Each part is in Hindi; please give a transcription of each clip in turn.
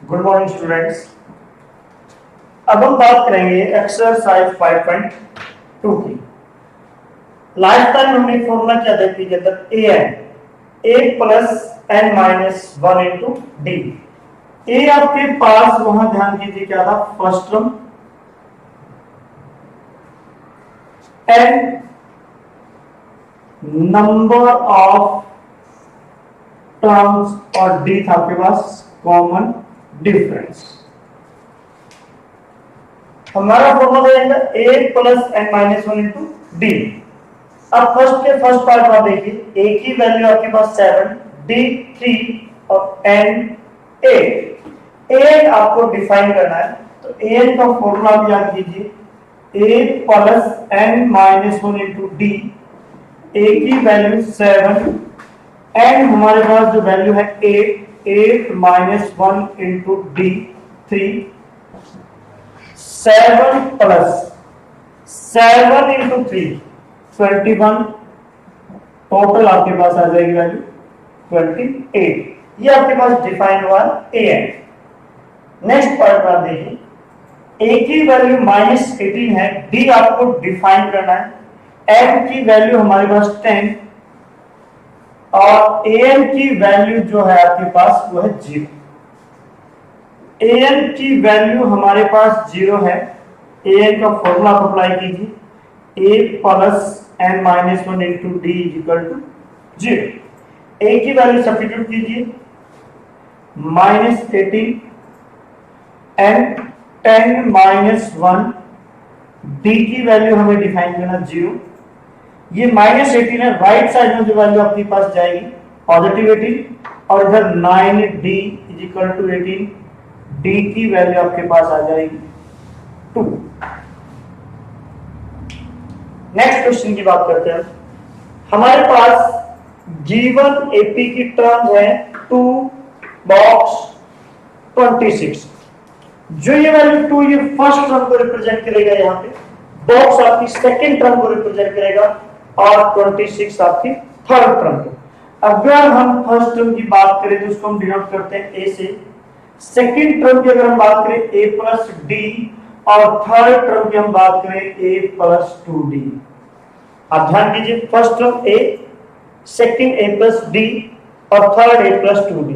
Good morning students. अब हम बात करेंगे एक्सरसाइज 5.2 की। लास्ट टाइम हमने फॉर्मूला क्या देखी गया था, A plus N minus one into D. A आपके पास वहां ध्यान दीजिए क्या था, first term, N number of terms और डी था आपके पास कॉमन डिफरेंस। हमारा फॉर्मूला रहेगा A plus N minus one into D. अब फर्स्ट पार्ट में देखिए, ए की वैल्यू आपके पास 7, डी 3 और एन 8। एन आपको डिफाइन करना है, तो एन का फॉर्मूला भी याद कीजिए, A plus N minus one into D. A की वैल्यू 7, एन हमारे पास जो वैल्यू है 8 minus one into D 3। 7 plus 7 into 3 21, total आपके पास आ जाएगी वैल्यू 28। ये आपके पास डिफाइन हुआ ए एन। नेक्स्ट पार्ट आप देखिए, ए की वैल्यू -18 है, डी आपको डिफाइन करना है, एन की वैल्यू हमारे पास 10 और ए एन की वैल्यू जो है आपके पास वो है 0। ए एन की वैल्यू हमारे पास 0 है। ए एन का फॉर्मूला अप्लाई कीजिए, A plus N minus one into D equal to 0। A की वैल्यू सब्स्टिट्यूट कीजिए, -18 एन 10 माइनस 1, डी की वैल्यू हमें डिफाइन करना 0। ये -18 है, राइट साइड में जो वैल्यू आपके पास जाएगी पॉजिटिव 18 और इधर 9d इक्वल टू 18, डी की वैल्यू आपके पास आ जाएगी 2। नेक्स्ट क्वेश्चन की बात करते हैं। हमारे पास गिवन एपी की टर्म है 2 बॉक्स 26। जो ये वैल्यू 2 ये फर्स्ट टर्म को रिप्रेजेंट करेगा, यहाँ पे बॉक्स आपकी सेकंड टर्म को रिप्रेजेंट करेगा और 26 आपकी थर्ड टर्म को। अगर हम फर्स्ट टर्म की बात करें तो उसको हम डिनोट करते हैं ए से, सेकंड टर्म की अगर हम बात करें ए प्लस डी और थर्ड टर्म की हम बात करें ए प्लस 2d। आप ध्यान दीजिए, फर्स्ट टर्म ए, सेकंड ए प्लस डी और थर्ड ए प्लस 2d।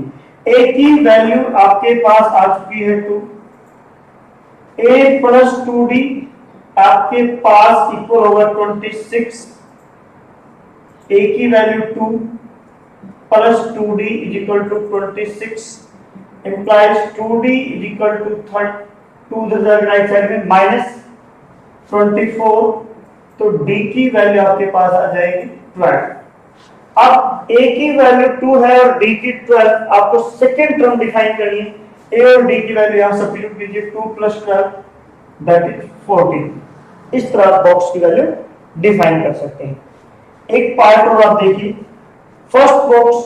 ए की वैल्यू आपके पास आ चुकी है 2, ए प्लस 2d आपके पास इक्वल होगा 26। ए की value 2 plus 2d equal to 26 implies 2d equal to 2 right side में -24, तो d की वैल्यू आपके पास आ जाएगी 12। अब a की वैल्यू 2 है और d की 12, आपको सेकेंड टर्म डिफाइन करनी है। a और d की वैल्यू यहां सब्स्टिट्यूट कीजिए, 2 + 12 दैट इज 14। इस तरह बॉक्स की वैल्यू डिफाइन कर सकते हैं। एक पार्ट और आप देखिए, फर्स्ट बॉक्स,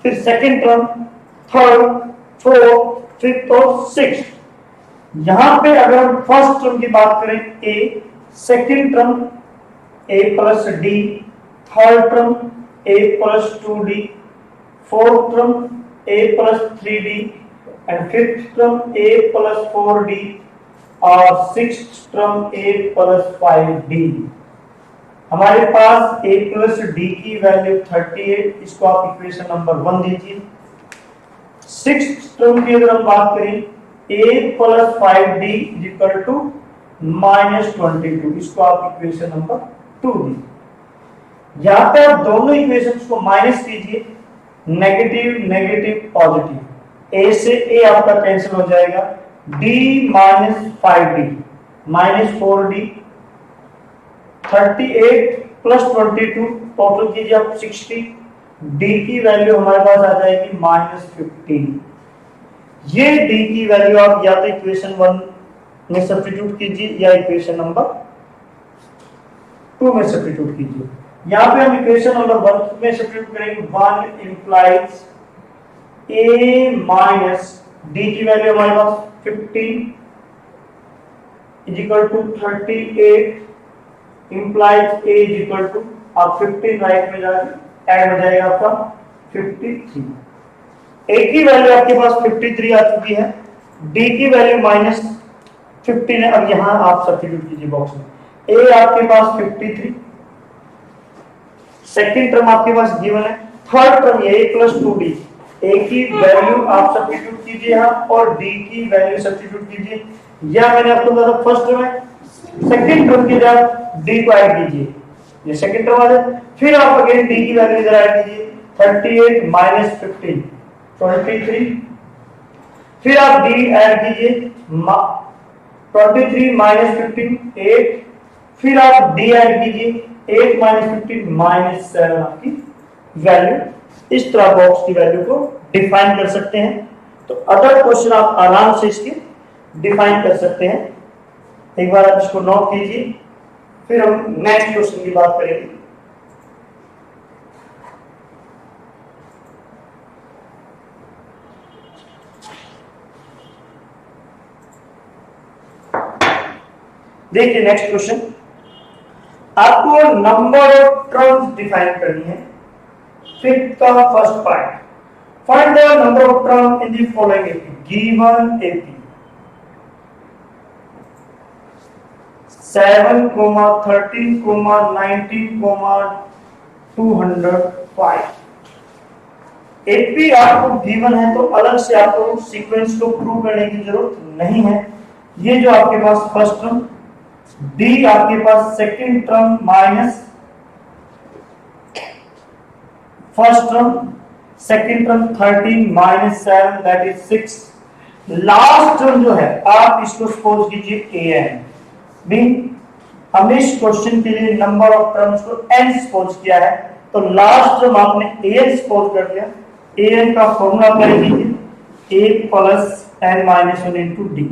फिर second term, third, fourth, fifth और सिक्स्थ। यहां पे अगर हम फर्स्ट टर्म की बात करें A, second term A plus D, third term A plus 2d, fourth term A plus 3d and fifth term A plus 4d और sixth term A plus 5d। हमारे पास a प्लस डी की वैल्यू 38, इसको आप इक्वेशन नंबर 1 दीजिए। सिक्स्थ टर्म की अगर हम बात करें a plus 5d equal to -22, इसको आप इक्वेशन नंबर 2 दीजिए। यहां पे आप दोनों इक्वेशंस को माइनस कीजिए, नेगेटिव नेगेटिव पॉजिटिव, a से a आपका कैंसिल हो जाएगा, d - 5d -4d, 38 plus 22 total कीजिए आप 60, d की वैल्यू हमारे पास आ जाएगी -15। ये d की वैल्यू आप या तो इक्वेशन 1 में सब्स्टिट्यूट कीजिए या इक्वेशन नंबर 2 में सब्स्टिट्यूट कीजिए। यहां पे हम इक्वेशन नंबर 1 में सब्स्टिट्यूट करेंगे, 1 implies a माइनस d की वैल्यू हमारे पास 15 equal to 38 implies a is equal to, आप 15 राइट में जाके ऐड हो जाएगा आपका 53। a की वैल्यू आपके पास 53 आ चुकी है, डी की वैल्यू -15 है। अब यहां आप सब्स्टिट्यूट कीजिए बॉक्स में। ए आपके पास 53, सेकंड टर्म आपके पास गिवन है, third term A plus 2d, ए की वैल्यू आप सब्स्टिट्यूट कीजिए यहां और डी की वैल्यू सब्स्टिट्यूट कीजिए। या मैंने आपको बताया फर्स्ट टर्म है, सेकंड टर्म की जगह डी को ऐड कीजिए, ये सेकंड टर्म आ जाए। फिर आप अगेन डी की वैल्यू इधर ऐड कीजिए, 38 माइनस 15 23। फिर आप डी ऐड कीजिए, 23 माइनस 15 8। फिर आप डी ऐड कीजिए, 8 माइनस 15 माइनस 7 आपकी वैल्यू। इस तरह बॉक्स की वैल्यू को डिफाइन कर सकते हैं। तो अदर क्वेश्चन आप आराम से इसके डिफाइन कर सकते हैं। एक बार आप इसको नोट कीजिए, फिर हम नेक्स्ट क्वेश्चन की बात करेंगे। देखिए नेक्स्ट क्वेश्चन, आपको नंबर ऑफ टर्म्स डिफाइन करनी है। फिफ्थ का first part, find the number of term in the following AP. Given AP 7, 13, 19, 205। AP आपको गिवन है तो अलग से आपको सीक्वेंस को प्रूव करने की जरूरत नहीं है। ये जो आपके पास फर्स्ट टर्म, डी आपके पास second term minus first term, second term 13 minus 7 that is 6। Last term जो है आप इसको सपोज कीजिए एन। मीन हमने इस क्वेश्चन के लिए नंबर ऑफ टर्म्स को n सपोज किया है, तो लास्ट टर्म आपने an सपोज कर दिया। an का फॉर्मूला अप्लाई कीजिए, a plus n minus 1 into D.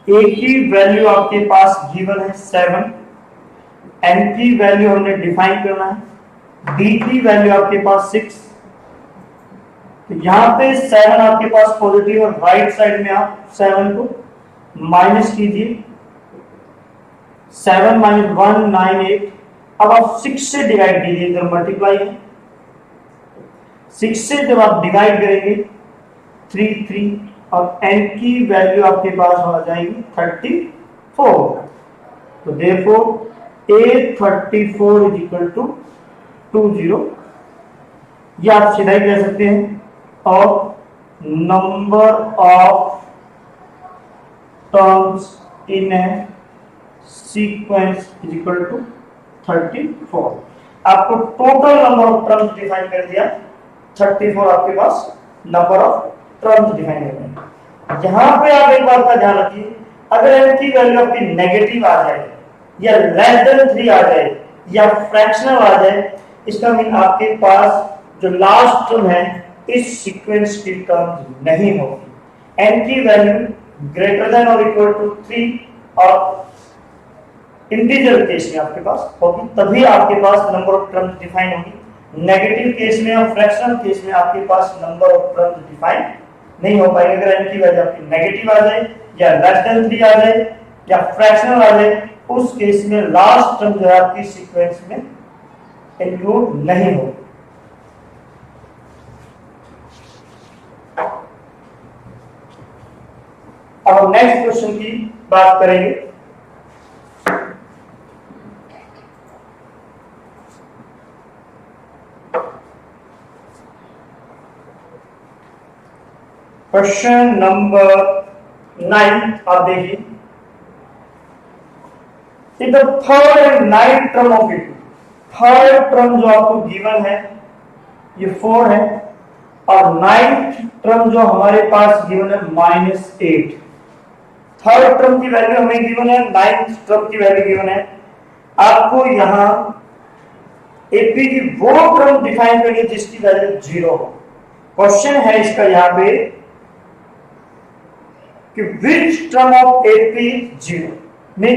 a की वैल्यू आपके पास गिवन है 7, n की वैल्यू हमने डिफाइन करना है, d की वैल्यू आपके पास 6। तो यहां पे 7 आपके पास पॉजिटिव और राइट साइड में आप 7 को माइनस कीजिए, 7 माइनस 1 9 8। अब आप 6 से डिवाइड कीजिए, इधर मल्टीप्लाई है, 6 से जब आप डिवाइड करेंगे 3 3 और n की वैल्यू आपके पास आ जाएगी 34। तो therefore a34 is equal to 20। ये आप सीधा ही कह सकते हैं। और number of terms in a sequence is equal to 34। आपको total number of terms define कर दिया, 34 आपके पास नंबर ऑफ टर्म्स डिफाइन कर दिया। यहां पे आप एक बात का ध्यान रखिए, अगर n की वैल्यू आपकी नेगेटिव आ जाए या लेस देन 3 आ जाए या फ्रैक्शनल आ जाए, इसका मीन आपके पास जो लास्ट टर्म है इस सीक्वेंस की टर्म नहीं होगी। n की वैल्यू ग्रेटर देन और इक्वल टू 3 और इंटीजर केस में आपके पास होगी, तभी आपके पास नंबर ऑफ टर्म्स डिफाइन होगी। नेगेटिव केस में और फ्रैक्शनल केस में आपके पास नंबर ऑफ टर्म्स डिफाइन नहीं हो पाएंगे। अगर n की वैल्यू आपकी नेगेटिव आ जाए या लेस देन 3 आ जाए या फ्रैक्शनल आ जाए, उस केस में लास्ट टर्म जो है आपकी सीक्वेंस में इंक्लूड नहीं होगी। अब नेक्स्ट क्वेश्चन की बात करेंगे। क्वेश्चन नंबर 9 आप देखिए, in the third and ninth term of it. Third term जो आपको गिवन है ये 4 है और नाइन्थ टर्म जो हमारे पास गिवन है -8। थर्ड टर्म की वैल्यू हमें गिवन है, नाइन्थ टर्म की वैल्यू गिवन है। आपको यहां एपी की वो टर्म डिफाइन करनी है जिसकी वैल्यू 0 हो। क्वेश्चन है इसका यहां पे कि विच टर्म ऑफ एपी 0 में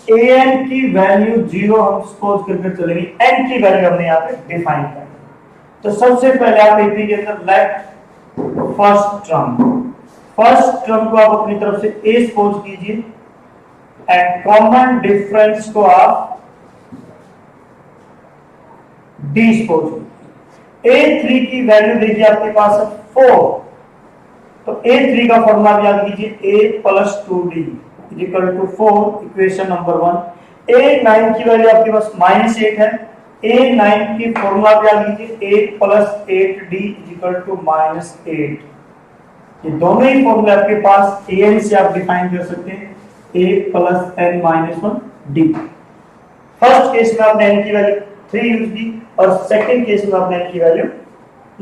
an की वैल्यू 0 हम सपोज करके चलेंगे, n की वैल्यू हमने यहां पे डिफाइन कर। तो सबसे पहले आप एपी के अंदर लेट फर्स्ट टर्म को आप अपनी तरफ से a सपोज कीजिए एंड कॉमन डिफरेंस को आप d सपोज कीजिए। a3 की वैल्यू देखिए आपके पास है 4, तो A3 का फॉर्मूला भी याद कीजिए, A plus 2D equal to 4, equation number 1। A9 की वैल्यू आपके पास -8 है, A9 की फॉर्मूला भी याद कीजिए, A plus 8D equal to -8। ये दोनों ही फॉर्मूले आपके पास an से आप डिफाइन कर सकते हैं, a plus n minus 1 d। First case में आपने n की वैल्यू 3 यूज की और सेकंड केस में आपने n की वैल्यू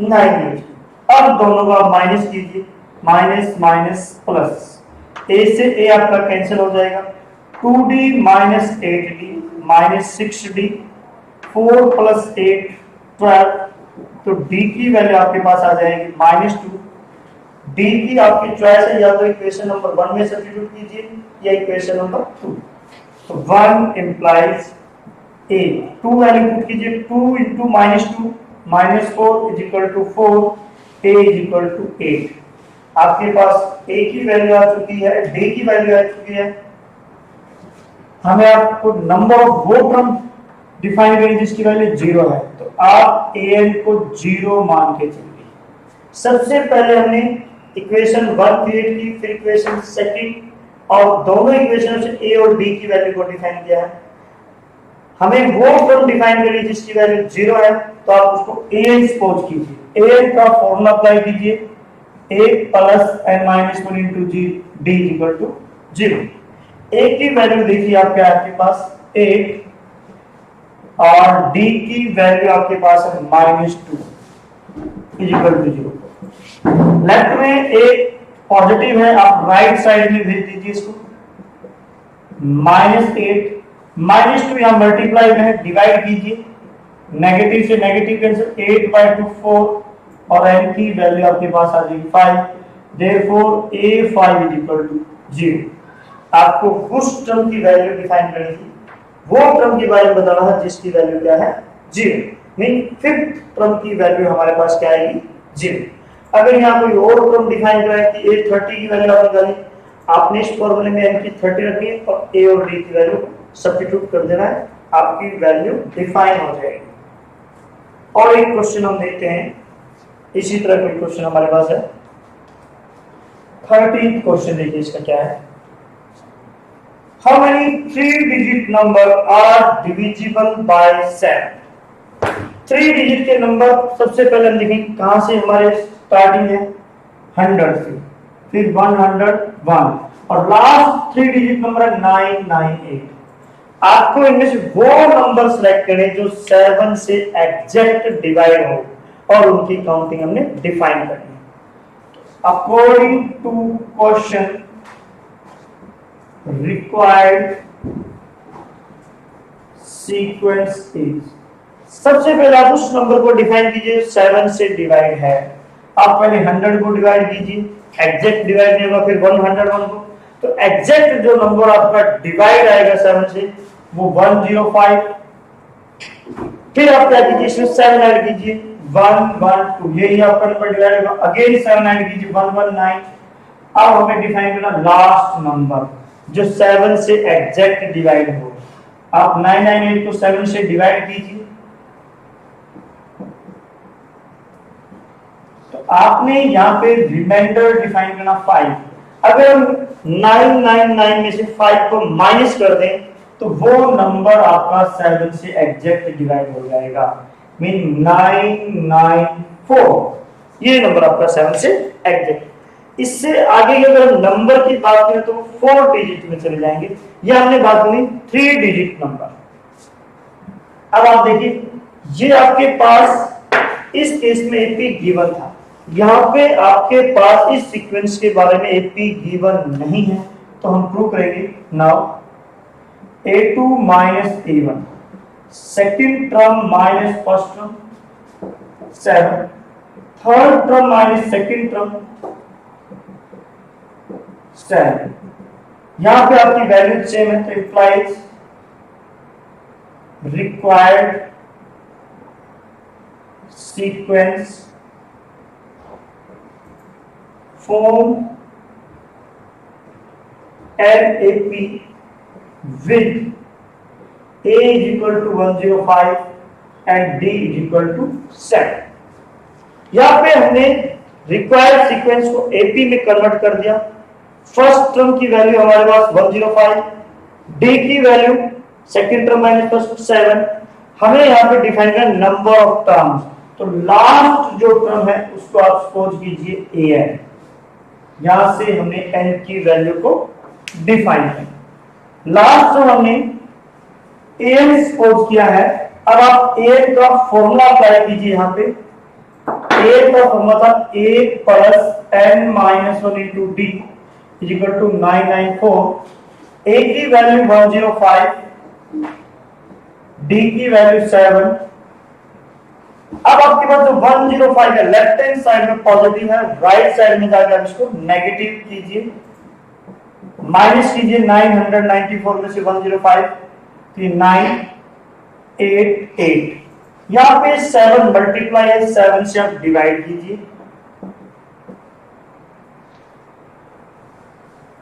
9 यूज की। अब दोनों को आप माइनस कीजिए, माइनस माइनस प्लस, a से a आपका कैंसिल हो जाएगा, 2d minus 8d minus 6d, 4 plus 8 12, तो d की वैल्यू आपके पास आ जाएगी -2। डी की आपकी चॉइस है, या तो इक्वेशन नंबर 1 में सब्स्टिट्यूट कीजिए या इक्वेशन नंबर 2। तो 1 इंप्लाइज a, 2 वैल्यू पुट कीजिए, 2 into -2 -4 is equal to 4, a is equal to 8। आपके पास a की वैल्यू आ चुकी है, d की वैल्यू आ चुकी है। हमें आपको नंबर ऑफ वो टर्म डिफाइन करें जिसकी वैल्यू 0 है, तो आप an को 0 मान के चलिए। सबसे पहले हमने इक्वेशन 1 क्रिएट की, फिर इक्वेशन सेकंड, और दोनों इक्वेशनों से a और d की वैल्यू को डिफाइन किया है। हमें वो टर्म डिफाइन करिए जिसकी वैल्यू 0 है, तो आप उसको an सपोज कीजिए। an का फॉर्मूला अप्लाई कीजिए, a plus n minus 1 into d equal to 0। a की वैल्यू देखिए आपके पास 8 और d की वैल्यू आपके पास है -2 इक्वल टू 0। लेफ्ट में एक पॉजिटिव है, आप राइट साइड में भेज दीजिए इसको, -8 -2 यहां मल्टीप्लाई में है, डिवाइड कीजिए, नेगेटिव से नेगेटिव कैंसिल, 8/2 4 और n की वैल्यू आपके पास आ जाएगी 5, therefore a5 is equal to 0। आपको उस टर्म की वैल्यू डिफाइन करनी थी, वो टर्म के बारे में बताना है जिसकी वैल्यू क्या है 0, मीन फिफ्थ टर्म की वैल्यू हमारे पास क्या आएगी 0। अगर यहाँ कोई और टर्म डिफाइन करा है कि a30 की वैल्यू आपने डाली, आपने इस फॉर्मूले में n की 30 रखनी है और a और d की वैल्यू सब्स्टिट्यूट कर देना है, आपकी वैल्यू डिफाइन हो जाएगी। और एक क्वेश्चन हम देखते हैं, इसी तरह कोई क्वेश्चन हमारे पास है 13th क्वेश्चन। देखिए इसका क्या है, how many 3 digit number are divisible by 7। 3 digit के नंबर सबसे पहले हम देखेंगे कहां से हमारे स्टार्टिंग है, 100 से, फिर 101 और लास्ट 3 डिजिट नंबर है 998। आपको इनमें से वो नंबर सेलेक्ट करें जो 7 से एग्जैक्ट डिवाइड हो और उनकी काउंटिंग हमने डिफाइन करनी है। According to question required sequence is, सबसे पहले आप उस नंबर को डिफाइन कीजिए 7 से डिवाइड है। आप पहले 100 को डिवाइड कीजिए, एग्जैक्ट डिवाइड नहीं होगा, फिर 101 को, तो एग्जैक्ट जो नंबर आपका डिवाइड आएगा 7 से वो 105। फिर आप क्या कीजिए, इसमें 7 ऐड कीजिए, 112, यही आपका नंबर डिवाइड होगा, अगेन 7 ऐड कीजिए, 119। अब हमें डिफाइन करना लास्ट नंबर जो 7 से एग्जैक्ट डिवाइड हो। आप 998 को 7 से डिवाइड कीजिए, तो आपने यहां पे रिमाइंडर डिफाइन करना 5। अगर हम 999 में से 5 को माइनस कर दें तो वो नंबर आपका 7 से एग्जैक्ट डिवाइड हो जाएगा, मीन 994, ये नंबर आपका 7 से एग्जैक्ट। इससे आगे अगर हम नंबर की बात करें तो 4 डिजिट में चले जाएंगे, ये हमने बात करी 3 डिजिट नंबर। अब आप देखिए, ये आपके पास इस केस में एपी गिवन था, यहां पे आपके पास इस सीक्वेंस के बारे में एपी गिवन नहीं है, तो हम प्रूव करेंगे। Now a2 minus a1, second term minus first term 7, third term minus second term 7। यहां पे आपकी वैल्यू सेम है, तो implies required sequence form LAP with A is equal to 105 and D is equal to 7। यहां पे हमने रिक्वायर्ड सीक्वेंस को एपी में कन्वर्ट कर दिया। फर्स्ट टर्म की वैल्यू हमारे पास 105, डी की value second term minus first 7। हमें यहाँ पे डिफाइन करना नंबर ऑफ टर्म्स, तो लास्ट जो टर्म है उसको आप सपोज कीजिए एन। यहां से हमने एन की वैल्यू को डिफाइन किया। लास्ट टर्म हमने एन सपोज किया है। अब आप ए का फॉर्मूला अप्लाई कीजिए। यहाँ पे ए का फॉर्मूला था A plus N minus 1 into D is equal to 994। A की वैल्यू 105, डी की वैल्यू 7। अब आपके पास जो 105 है लेफ्ट हैंड साइड में पॉजिटिव है, राइट साइड में जाकर आप इसको नेगेटिव कीजिए, माइनस कीजिए 994 में से 105 तो 988। यहां पे 7 मल्टीप्लाई है, 7 से आप डिवाइड कीजिए,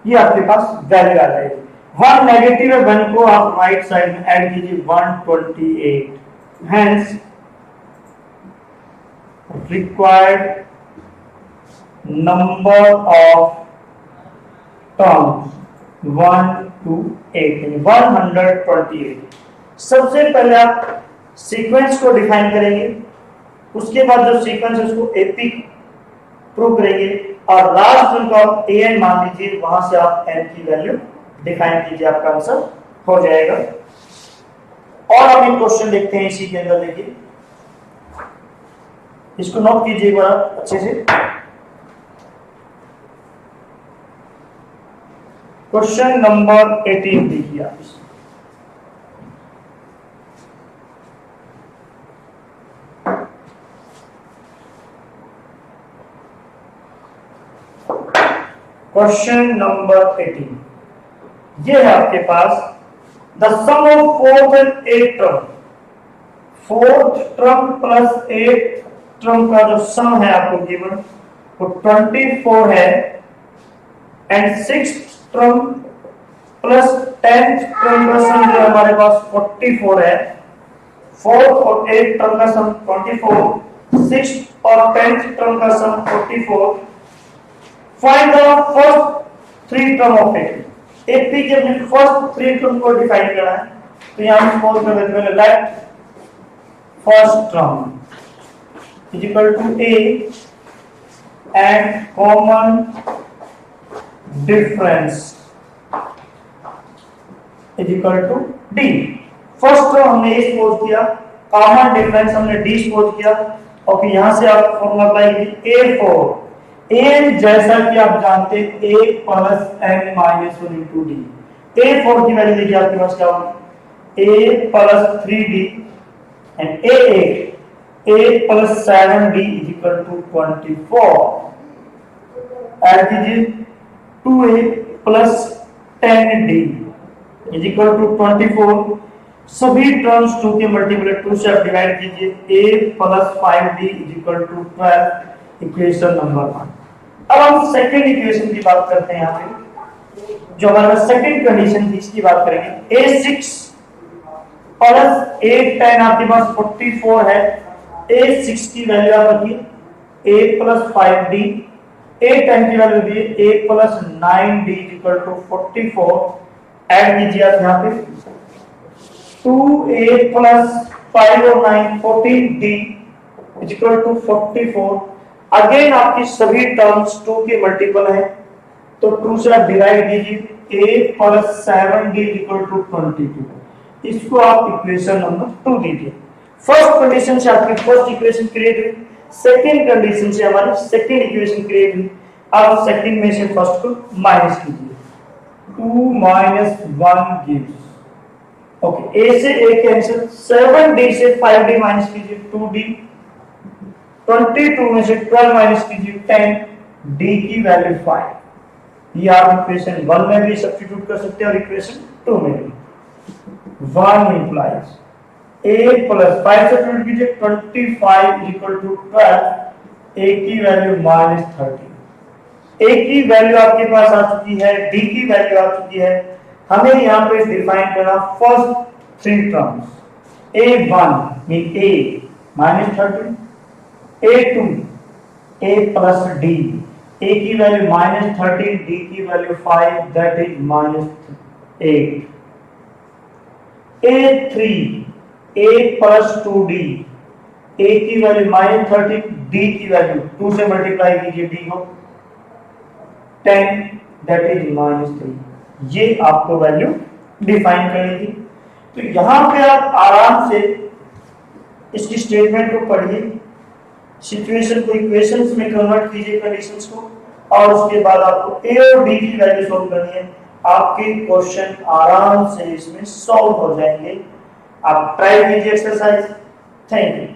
ये आपके पास वैल्यू आ जाएगी। 1 नेगेटिव है, 1 को आप राइट साइड में ऐड कीजिए 128। Hence required number of terms 1 to 8 128। सबसे पहले आप सीक्वेंस को डिफाइन करेंगे, उसके बाद जो सीक्वेंस है उसको एपी प्रूव करेंगे और लास्ट उनको आप एन मान लीजिए, वहां से आप एन की वैल्यू डिफाइन कीजिए, आपका आंसर हो जाएगा। और आप एक क्वेश्चन देखते हैं इसी के अंदर, देखिए इसको नोट कीजिए एक बार अच्छे से। क्वेश्चन नंबर 18 देखिए आप। क्वेश्चन नंबर 18 ये है आपके पास, the sum of fourth and eight term, fourth term plus eight term का जो सम है आपको गिवन वो 24 है, and sixth term plus 10th term का सम जो हमारे पास 44 है। फोर्थ और एट टर्म का सम 24, सिक्स्थ और 10th टर्म का sum 44। Find the first 3 term of eight. AP के अपने फर्स्ट 3 टर्म को डिफाइन करना है, तो यहां सपोज कर लेते हैं let first term is equal to A and common difference is equal to D। First term हमने A सपोज किया, कॉमन डिफरेंस हमने D सपोज किया, और फिर यहां से आप फॉर्मूला अप्लाई कीजिए A4। A जैसा कि आप जानते हैं A plus n minus 1 into D. A4 की वैल्यू देखिए आपके पास क्या होगी, A plus 3D and A8 A plus 7D is equal to 24। Add कीजिए 2A plus 10D is equal to 24। सभी टर्म्स 2 के मल्टीपल 2 से आप डिवाइड कीजिए, A plus 5D is equal to 12, equation number 1। अब हम सेकंड इक्वेशन की बात करते हैं। यहाँ पे जो हमारा सेकंड कंडीशन थी इसकी बात करेंगे। A6 प्लस A10 आपके पास 44 है, A6 की वैल्यू आप रखिए A प्लस 5D, A10 की वैल्यू दी A plus 9D equal to 44। Add कीजिए आप यहाँ पे 2A प्लस 5 और 9 14D इक्वल टू 44। अगेन आपकी सभी टर्म्स 2 के मल्टीपल है, तो 2 से आप डिवाइड कीजिए A plus 7D equal to 22। इसको आप इक्वेशन नंबर 2 दीजिए। फर्स्ट कंडीशन से आपकी फर्स्ट इक्वेशन क्रिएट हुई, सेकंड कंडीशन से हमारी सेकंड इक्वेशन क्रिएट हुई। अब सेकंड में से फर्स्ट को माइनस कीजिए, 2 माइनस 1 गिव्स, ओके A से A कैंसिल, 7D से 5D माइनस कीजिए 2D, 22 में से 12 माइनस कीजिए 10, D की वैल्यू 5। ये आप इक्वेशन 1 में भी सब्स्टिट्यूट कर सकते हैं और इक्वेशन 2 में भी। 1 इंप्लाइज A प्लस 5 से सब्स्टिट्यूट कीजिए 25 इक्वल टू 12, A की वैल्यू माइनस 30। A की वैल्यू आपके पास आ चुकी है, D की वैल्यू आ चुकी है। हमें यहाँ पे डिफाइन करना first 3 terms. A1 mean A minus 30, A2 A plus D, A की वैल्यू -13, डी की value 5, that is -8। A3, a plus 2d, a की वैल्यू -13, d की वैल्यू 2 से मल्टीप्लाई कीजिए d को 10, दैट इज -3। ये आपको वैल्यू डिफाइन करनी थी। तो यहां पे आप आराम से इसकी स्टेटमेंट को पढ़िए, सिचुएशन को इक्वेशंस में कन्वर्ट कीजिए कंडीशंस को, और उसके बाद आपको ए और डी की वैल्यू सॉल्व करनी है। आपके क्वेश्चन आराम से इसमें सॉल्व हो जाएंगे। आप ट्राई कीजिए एक्सरसाइज। Thank you.